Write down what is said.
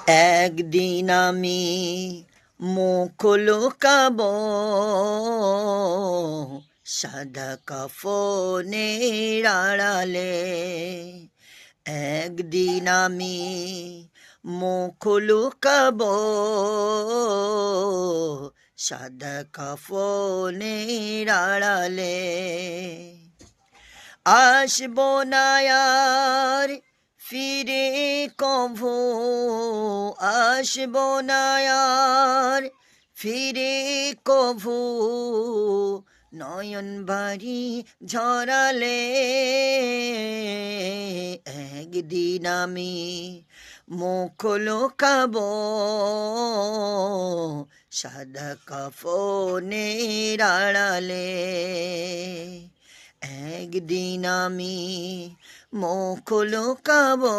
একদিন আমি মুখ লুকাবো সাদা কাফনের আড়ালে। একদিন আমি মুখ লুকাবো সাদা কাফনের আড়ালে। আসবো না আর ফিরে কভু, আসবো না আর ফিরে কভু, নয়ন বাড়ি ঝরালে। একদিন আমি মুখ লুকাবো সাদা কাফনের আড়ালে। একদিন আমি মুখ লুকাবো